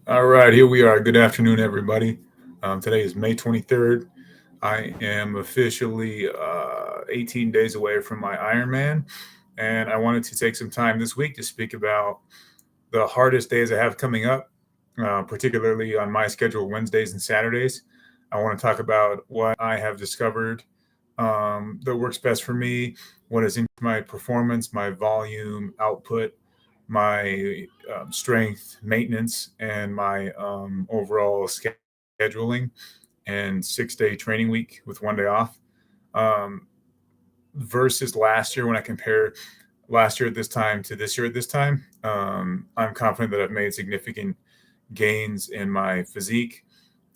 All right, here we are. Good afternoon, everybody. Today is May 23rd. I am officially 18 days away from my Ironman, and I wanted to take some time this week to speak about the hardest days I have coming up, particularly on my schedule, Wednesdays and Saturdays. I want to talk about what I have discovered that works best for me, what has increased my performance, my volume, output, my strength maintenance, and my overall scheduling and 6 day training week with 1 day off. Um, Versus last year, when I compare last year at this time to this year at this time, I'm confident that I've made significant gains in my physique,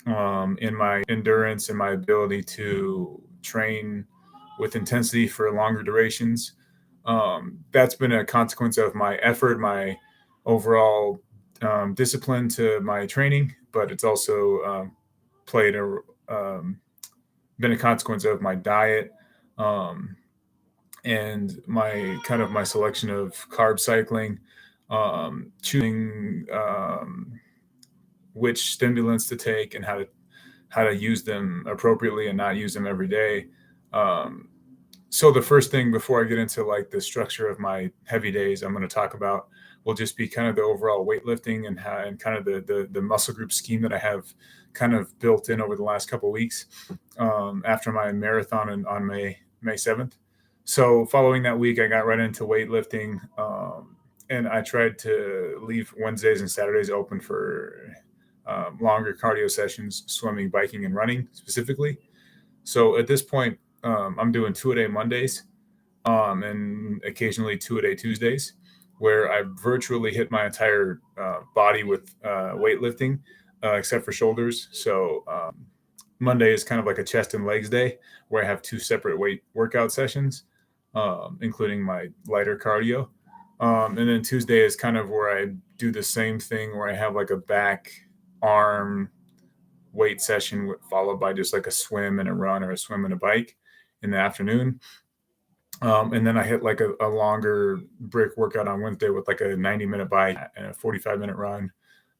in my endurance, and my ability to train with intensity for longer durations. That's been a consequence of my effort, my overall discipline to my training, but it's also played a been a consequence of my diet, um, and my selection of carb cycling, choosing which stimulants to take and how to use them appropriately and not use them every day. Um, so the first thing before I get into like the structure of my heavy days, I'm going to talk about will just be kind of the overall weightlifting and kind of the muscle group scheme that I have kind of built in over the last couple of weeks after my marathon on May 7th. So following that week, I got right into weightlifting, and I tried to leave Wednesdays and Saturdays open for longer cardio sessions, swimming, biking, and running specifically. So at this point, I'm doing 2 a day Mondays, and occasionally 2 a day Tuesdays, where I virtually hit my entire body with weightlifting, except for shoulders. So Monday is kind of like a chest and legs day, where I have two separate weight workout sessions, including my lighter cardio. And then Tuesday is kind of where I do the same thing, where I have like a back, arm, weight session followed by just like a swim and a run or a swim and a bike in the afternoon. And then I hit like a longer brick workout on Wednesday with like a 90-minute bike and a 45-minute run,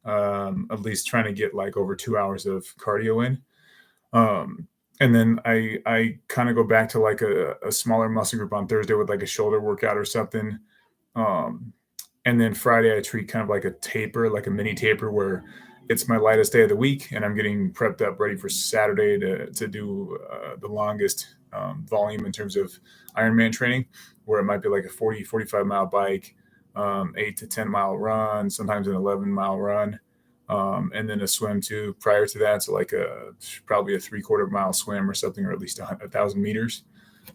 at least trying to get like over 2 hours of cardio in. Um, and then I kind of go back to like a smaller muscle group on Thursday with like a shoulder workout or something. Um, and then Friday I treat kind of like a taper, like a mini taper, where it's my lightest day of the week, and I'm getting prepped up, ready for Saturday to do the longest volume in terms of Ironman training, where it might be like a 45 mile bike, 8 to 10 mile run, sometimes an 11 mile run, and then a swim too prior to that. So like probably a 3/4 mile swim or something, or at least 1,000 meters.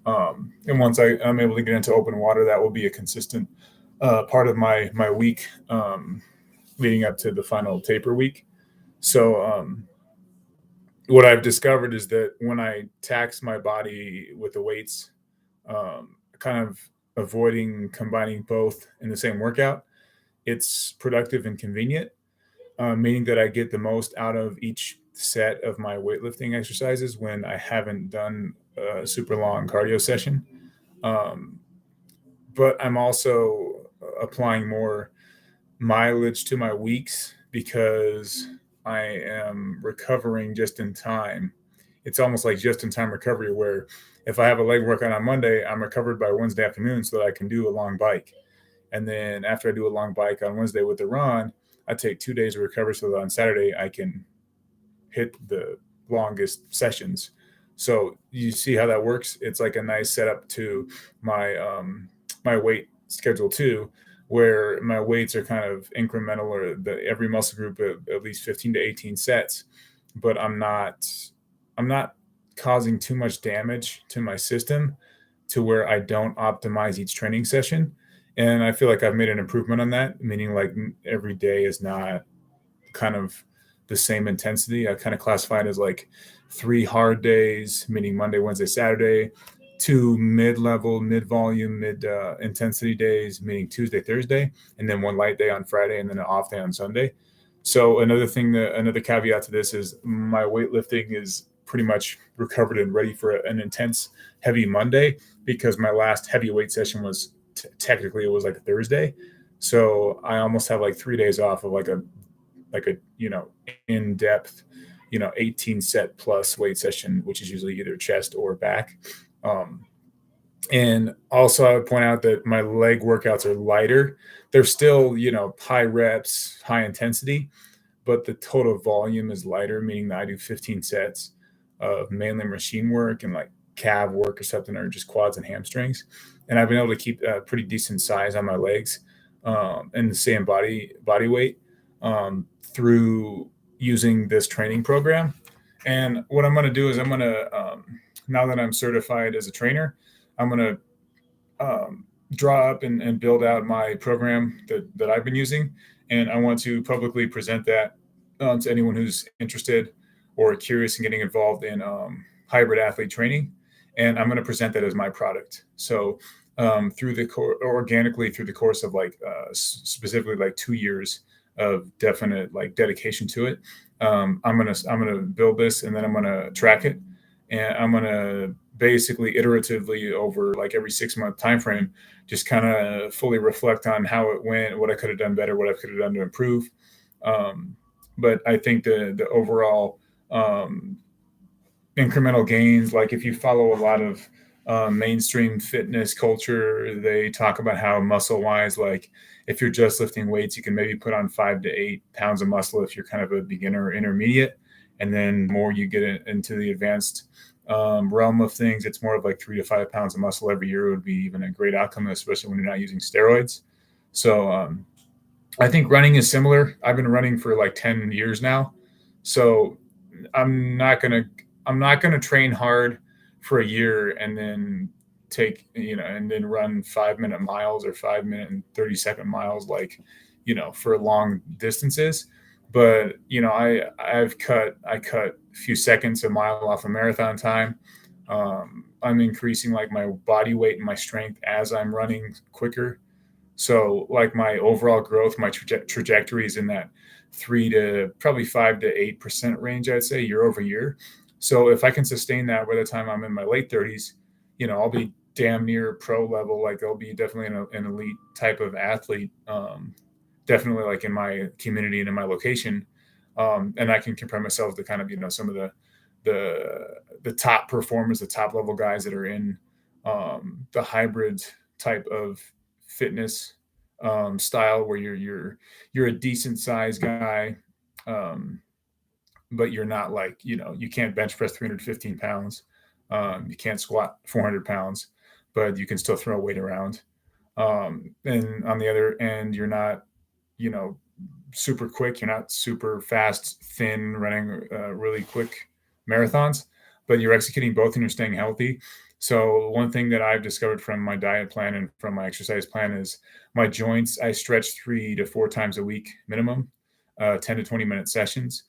And once I'm able to get into open water, that will be a consistent part of my week leading up to the final taper week. So what I've discovered is that when I tax my body with the weights, kind of avoiding combining both in the same workout, it's productive and convenient, meaning that I get the most out of each set of my weightlifting exercises when I haven't done a super long cardio session. Um, but I'm also applying more mileage to my weeks because I am recovering just in time. It's almost like just in time recovery, where if I have a leg workout on Monday, I'm recovered by Wednesday afternoon so that I can do a long bike. And then after I do a long bike on Wednesday with the run, I take 2 days of recovery so that on Saturday I can hit the longest sessions. So you see how that works? It's like a nice setup to my weight schedule too, where my weights are kind of incremental, or every muscle group at least 15 to 18 sets, but I'm not causing too much damage to my system to where I don't optimize each training session. And I feel like I've made an improvement on that, meaning like every day is not kind of the same intensity. I kind of classify it as like 3 hard days, meaning Monday, Wednesday, Saturday, 2 mid-level, mid-volume, mid intensity days, meaning Tuesday, Thursday, and then 1 light day on Friday, and then an off day on Sunday. So another caveat to this is my weightlifting is pretty much recovered and ready for an intense, heavy Monday, because my last heavyweight session was technically it was like a Thursday. So I almost have like 3 days off of like a like a, in depth, 18 set plus weight session, which is usually either chest or back. Um, and also, I would point out that my leg workouts are lighter. They're still, high reps, high intensity, but the total volume is lighter, meaning that I do 15 sets of mainly machine work and like calf work or something, or just quads and hamstrings. And I've been able to keep a pretty decent size on my legs, and the same body weight, through using this training program. And what I'm going to do is now that I'm certified as a trainer, I'm going to draw up and build out my program that I've been using. And I want to publicly present that to anyone who's interested or curious in getting involved in hybrid athlete training. And I'm going to present that as my product. So organically through the course of specifically like 2 years of definite like dedication to it, I'm gonna build this, and then I'm gonna track it, and I'm gonna basically iteratively over like every 6 month time frame, just kind of fully reflect on how it went, what I could have done better, what I could have done to improve. Um, but I think the overall incremental gains, like if you follow a lot of mainstream fitness culture, they talk about how muscle wise, like if you're just lifting weights, you can maybe put on 5 to 8 pounds of muscle if you're kind of a beginner or intermediate. And then more you get into the advanced realm of things, it's more of like 3 to 5 pounds of muscle every year would be even a great outcome, especially when you're not using steroids. So I think running is similar. I've been running for like 10 years now. So I'm not gonna train hard for a year and then and then run 5 minute miles or 5 minute and 30-second miles, like, for long distances. But, I cut a few seconds a mile off a marathon time. I'm increasing like my body weight and my strength as I'm running quicker. So like my overall growth, my trajectory is in that 5 to 8% range, I'd say, year over year. So if I can sustain that by the time I'm in my late 30s, I'll be damn near pro level. Like I'll be definitely an elite type of athlete. Definitely like in my community and in my location. And I can compare myself to kind of, some of the top performers, the top level guys that are in the hybrid type of fitness style, where you're a decent sized guy, um, but you're not like, you can't bench press 315 pounds, you can't squat 400 pounds, but you can still throw weight around. And on the other end, you're not, you know super quick, you're not super fast, thin, running really quick marathons, but you're executing both and you're staying healthy. So one thing that I've discovered from my diet plan and from my exercise plan is my joints, I stretch 3 to 4 times a week minimum, 10 to 20 minute sessions.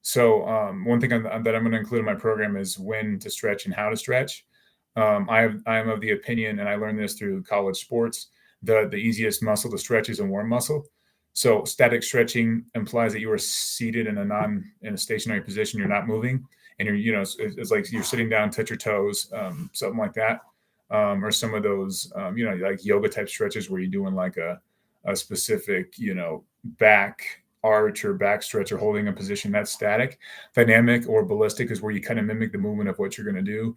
So one thing that I'm going to include in my program is when to stretch and how to stretch. I'm of the opinion, and I learned this through college sports, the easiest muscle to stretch is a warm muscle. So static stretching implies that you are seated in a stationary position. You're not moving, and it's like you're sitting down, touch your toes, something like that, or some of those, like yoga type stretches where you're doing like a specific, back arch or back stretch or holding a position that's static. Dynamic or ballistic is where you kind of mimic the movement of what you're going to do,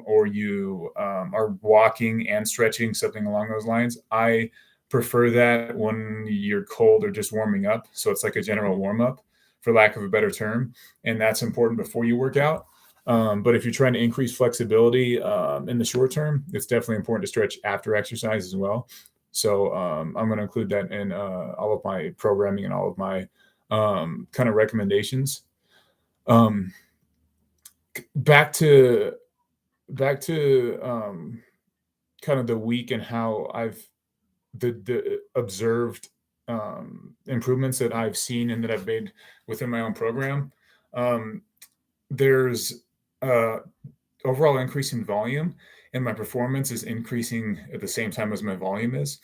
or you are walking and stretching, something along those lines. I prefer that when you're cold or just warming up. So it's like a general warm up, for lack of a better term. And that's important before you work out. But if you're trying to increase flexibility in the short term, it's definitely important to stretch after exercise as well. So I'm going to include that in all of my programming and all of my kind of recommendations. Um, back to kind of the week and how I've the observed improvements that I've seen and that I've made within my own program. Um, there's overall increase in volume, and my performance is increasing at the same time as my volume is.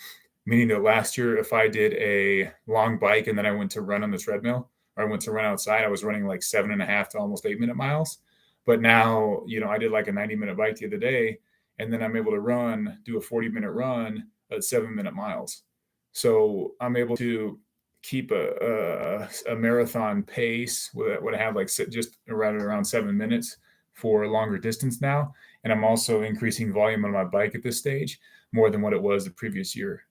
Meaning that last year, if I did a long bike and then I went to run on the treadmill, or I went to run outside, I was running like 7.5 to almost 8 minute miles. But now, I did like a 90-minute bike the other day, and then I'm able to do a 40-minute run at 7 minute miles. So I'm able to keep a marathon pace. What I have like just around 7 minutes for a longer distance now, and I'm also increasing volume on my bike at this stage more than what it was the previous year.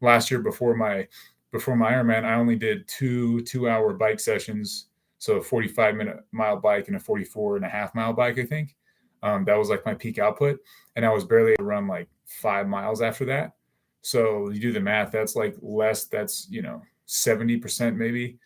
Last year before my Ironman, I only did two-hour bike sessions, so a 45-minute mile bike and a 44.5 mile bike, I think. That was like my peak output, and I was barely able to run like 5 miles after that. So you do the math, that's like less, that's, 70% maybe,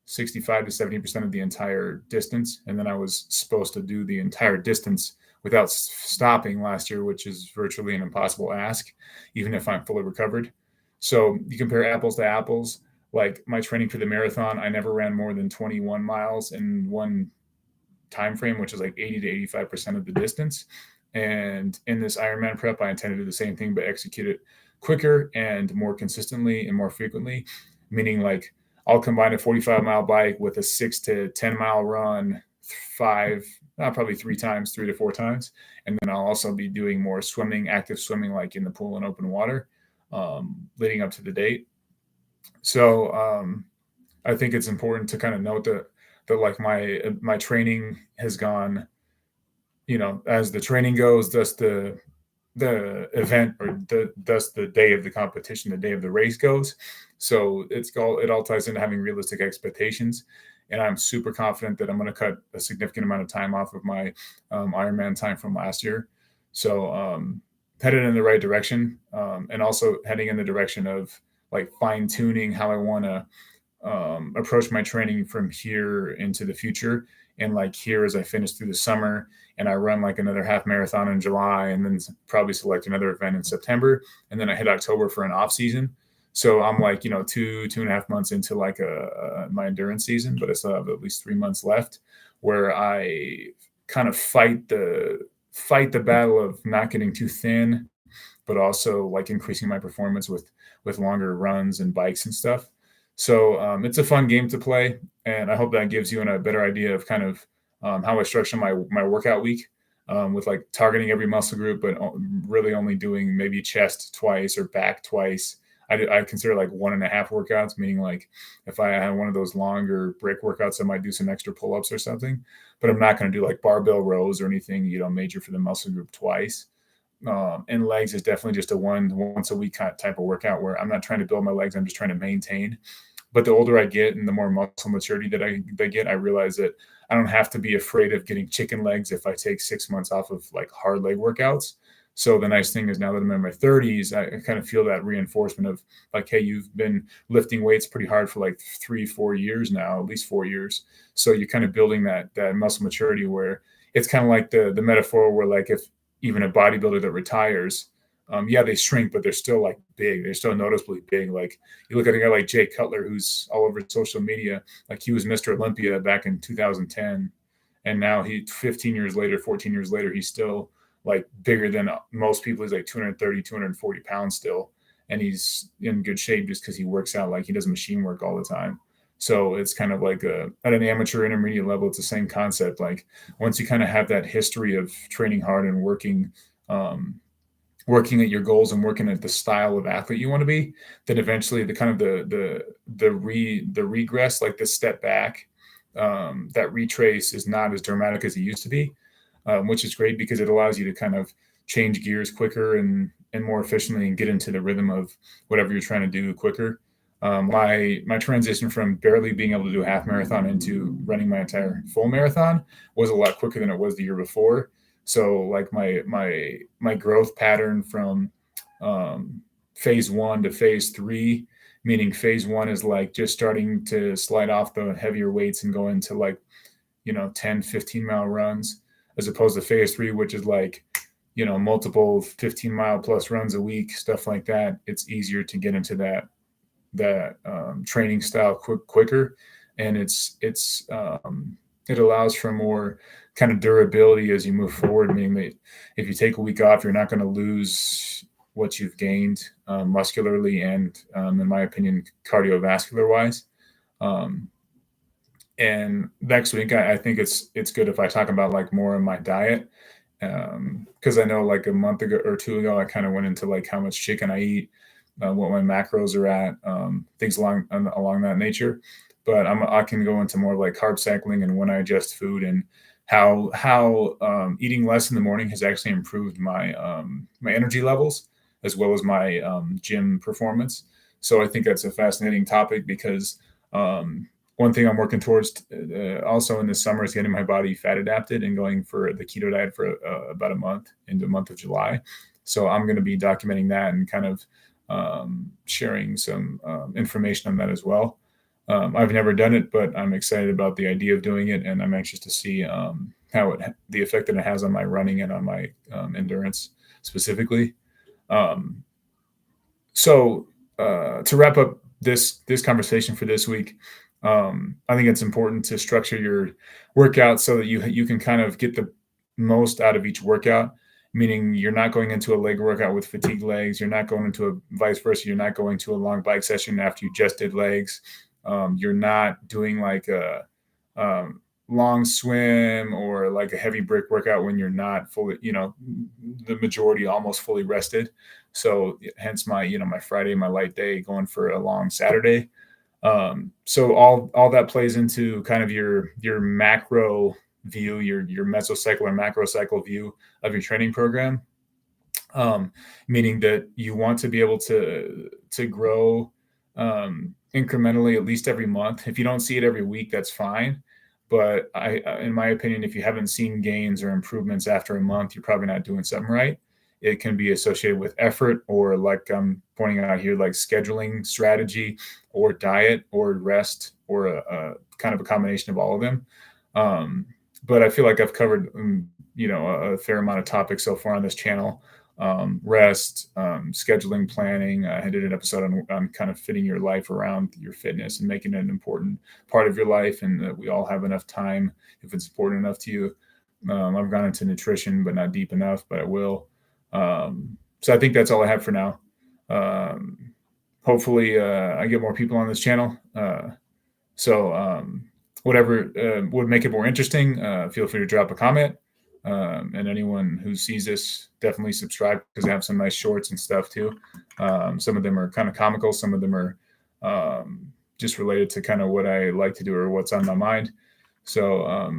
65 to 70% of the entire distance. And then I was supposed to do the entire distance without stopping last year, which is virtually an impossible ask, even if I'm fully recovered. So you compare apples to apples, like my training for the marathon, I never ran more than 21 miles in one time frame, which is like 80 to 85% of the distance. And in this Ironman prep, I intend to do the same thing, but execute it quicker and more consistently and more frequently. Meaning, like, I'll combine a 45-mile bike with a 6 to 10 mile run, probably 3 to 4 times, and then I'll also be doing more swimming, active swimming, like in the pool and open water, leading up to the date. So I think it's important to kind of note that like my training has gone, as the training goes, thus the event, or thus the day of the competition, the day of the race goes. So it all ties into having realistic expectations, and I'm super confident that I'm going to cut a significant amount of time off of my Ironman time from last year. So headed in the right direction, and also heading in the direction of like fine tuning how I want to approach my training from here into the future. And like here, as I finish through the summer and I run like another half marathon in July, and then probably select another event in September, and then I hit October for an off season. So I'm like, 2.5 months into like my endurance season, but I still have at least 3 months left where I kind of fight the battle of not getting too thin, but also like increasing my performance with longer runs and bikes and stuff. So it's a fun game to play, and I hope that gives you a better idea of kind of how I structure my workout week, with like targeting every muscle group, but really only doing maybe chest twice or back twice. I consider like 1.5 workouts, meaning like if I have one of those longer brick workouts, I might do some extra pull-ups or something, but I'm not going to do like barbell rows or anything, major for the muscle group twice. And legs is definitely just a once a week kind of type of workout where I'm not trying to build my legs. I'm just trying to maintain. But the older I get and the more muscle maturity that I get, I realize that I don't have to be afraid of getting chicken legs if I take 6 months off of like hard leg workouts. So the nice thing is now that I'm in my 30s, I kind of feel that reinforcement of like, hey, you've been lifting weights pretty hard for like 3-4 years now, at least 4 years. So you're kind of building that muscle maturity where it's kind of like the metaphor where like if even a bodybuilder that retires, they shrink, but they're still like big. They're still noticeably big. Like you look at a guy like Jay Cutler, who's all over social media. Like he was Mr. Olympia back in 2010. And now 15 years later, 14 years later, he's still like bigger than most people. He's like 230, 240 pounds still. And he's in good shape just because he works out. Like he does machine work all the time. So it's kind of like at an amateur intermediate level, it's the same concept. Like once you kind of have that history of training hard and working at your goals and working at the style of athlete you want to be, then eventually the kind of the regress, like the step back, that retrace is not as dramatic as it used to be, which is great because it allows you to kind of change gears quicker and more efficiently and get into the rhythm of whatever you're trying to do quicker. My transition from barely being able to do a half marathon into running my entire full marathon was a lot quicker than it was the year before. So like my growth pattern from phase 1 to phase 3, meaning phase 1 is like just starting to slide off the heavier weights and go into like 10-15 mile runs, as opposed to phase 3, which is like multiple 15-mile plus runs a week, stuff like that. It's easier to get into that training style quicker, and it allows for more kind of durability as you move forward, meaning that if you take a week off, you're not going to lose what you've gained muscularly and, in my opinion, cardiovascular wise. And next week, I think it's good if I talk about like more of my diet, because I know like a month ago or 2 ago, I kind of went into like how much chicken I eat, what my macros are at, things along that nature. But I can go into more like carb cycling and when I adjust food and how eating less in the morning has actually improved my energy levels as well as my gym performance. So I think that's a fascinating topic because one thing I'm working towards also in the summer is getting my body fat adapted and going for the keto diet for about a month into the month of July. So I'm going to be documenting that and kind of sharing some information on that as well. I've never done it, but I'm excited about the idea of doing it, and I'm anxious to see the effect that it has on my running and on my endurance specifically. Um, so to wrap up this conversation for this week, I think it's important to structure your workout so that you can kind of get the most out of each workout. Meaning you're not going into a leg workout with fatigued legs. You're not going into a vice versa. You're not going to a long bike session after you just did legs. You're not doing like a long swim or like a heavy brick workout when you're not fully, the majority almost fully rested. So hence my Friday, my light day going for a long Saturday. So all that plays into kind of your macro view, your mesocycle or macro cycle view of your training program. Meaning that you want to be able to grow incrementally at least every month. If you don't see it every week, that's fine. But in my opinion, if you haven't seen gains or improvements after a month, you're probably not doing something right. It can be associated with effort or like I'm pointing out here, like scheduling strategy or diet or rest or a kind of a combination of all of them. But I feel like I've covered, a fair amount of topics so far on this channel. Rest, scheduling, planning. I did an episode on kind of fitting your life around your fitness and making it an important part of your life, and that we all have enough time if it's important enough to you. I've gone into nutrition, but not deep enough, but I will. So I think that's all I have for now. Hopefully, I get more people on this channel. So whatever would make it more interesting, feel free to drop a comment. And anyone who sees this, definitely subscribe because I have some nice shorts and stuff too. Some of them are kind of comical. Some of them are just related to kind of what I like to do or what's on my mind. So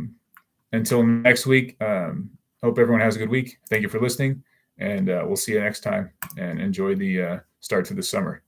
until next week, hope everyone has a good week. Thank you for listening, and we'll see you next time, and enjoy the start to the summer.